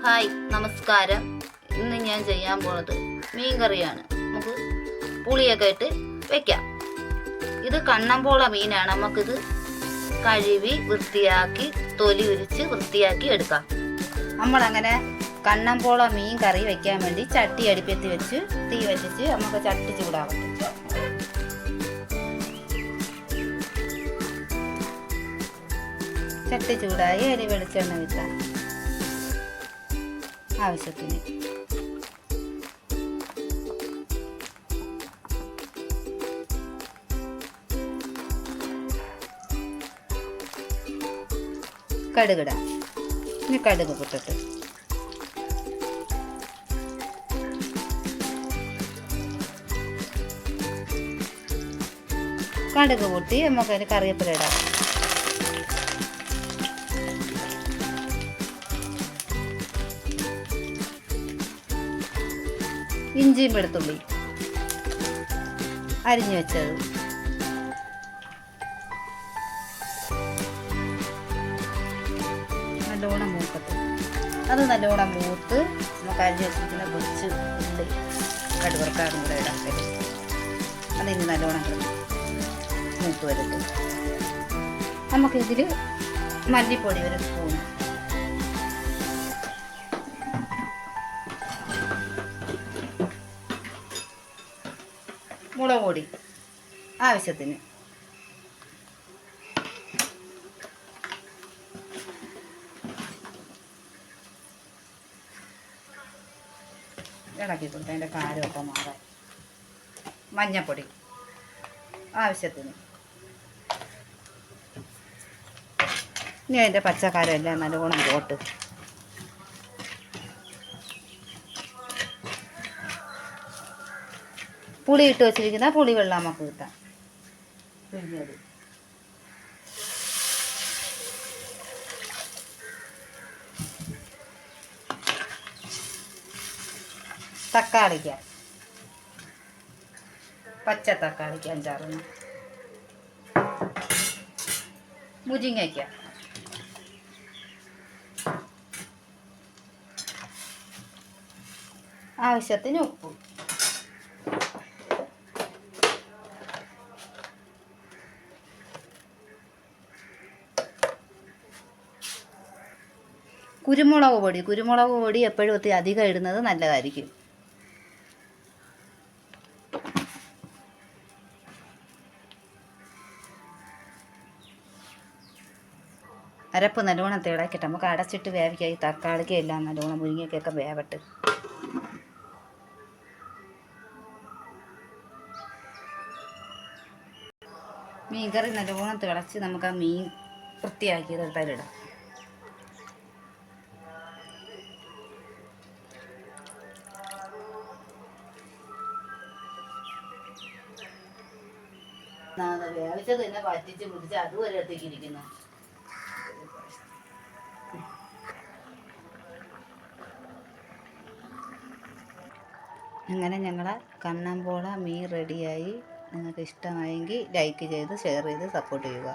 Hi നമസ്കാരം. ഇന്ന് ഞാൻ ചെയ്യാൻ പോകുന്നത് മീൻ കറിയാണ്. നമുക്ക് പുളിയൊക്കെ ഇട്ട് വെക്കാം. ഇത് കണ്ണമ്പോള മീനാണ്. നമുക്കിത് കഴുകി വൃത്തിയാക്കി തൊലി ഉരിച്ച് വൃത്തിയാക്കി എടുക്കാം. നമ്മളങ്ങനെ കണ്ണമ്പോള മീൻ കറി വെക്കാൻ വേണ്ടി ചട്ടി അടുപ്പത്ത് വെച്ച് തീ വെച്ചിട്ട് നമുക്ക് ചട്ടി ചൂടാവട്ടെ. ചട്ടി ചൂടായി അരി വെളിച്ചെണ്ണ വെച്ചാൽ ആവശ്യത്തിന് കടുകിടാം. ഇനി കടുക് പൊട്ടിട്ട് കടുക് പൊട്ടി നമുക്കതിന് കറിവേപ്പില ഇടാം. ഇഞ്ചിയും വെളുത്തുള്ളി അരിഞ്ഞു വെച്ചത്, നല്ലോണം മൂക്കത്ത്. അത് നല്ലോണം മൂത്ത് നമുക്ക് അരിഞ്ഞു വെച്ചിരിക്കുന്ന കുറച്ച് ഉള്ളി കടുവറക്കാറും കൂടെ ഇടാൻ പറ്റും. അതിന് നല്ലോണം മൂത്ത് വരട്ടെ. നമുക്കിതിൽ മല്ലിപ്പൊടി ഒരു സ്പൂൺ, മുളക് പൊടി ആവശ്യത്തിന്, ഇളക്കി കൊടുത്ത് അതിൻ്റെ കാരമൊക്കെ മാറാൻ, മഞ്ഞൾപ്പൊടി ആവശ്യത്തിന്. ഇനി അതിൻ്റെ പച്ചക്കാരം എല്ലാം നല്ലോണം പോട്ട് പുളി ഇട്ട് വെച്ചിരിക്കുന്ന പുളി വെള്ളം നമുക്ക് കിട്ടാം. പിഴിഞ്ഞത് തക്കാളിക്ക, പച്ച തക്കാളിക്ക 5-6, മുരിങ്ങയ്ക്ക, ആവശ്യത്തിന് ഉപ്പ്, കുരുമുളക് പൊടി എപ്പോഴും ഒത്തിരി അധികം ഇടുന്നത് നല്ലതായിരിക്കും. അരപ്പ് നല്ലോണം തിളക്കിട്ട് നമുക്ക് അടച്ചിട്ട് വേവിക്കാം. ഈ തക്കാളിക്ക് എല്ലാം നല്ലോണം മുരിങ്ങയ്ക്കൊക്കെ വേവട്ട്. മീൻ കറി നല്ലോണം തിളച്ച് നമുക്ക് ആ മീൻ വൃത്തിയാക്കിയത് അതിലിടാം. വേവിച്ചത് തന്നെ പറ്റിച്ച് പിടിച്ച് അതുവരെ അടുത്തേക്ക് ഇരിക്കുന്നു. അങ്ങനെ ഞങ്ങളെ കണ്ണമ്പോള മീൻ റെഡിയായി. നിങ്ങൾക്ക് ഇഷ്ടമായെങ്കിൽ ലൈക്ക് ചെയ്ത് ഷെയർ ചെയ്ത് സപ്പോർട്ട് ചെയ്യുക.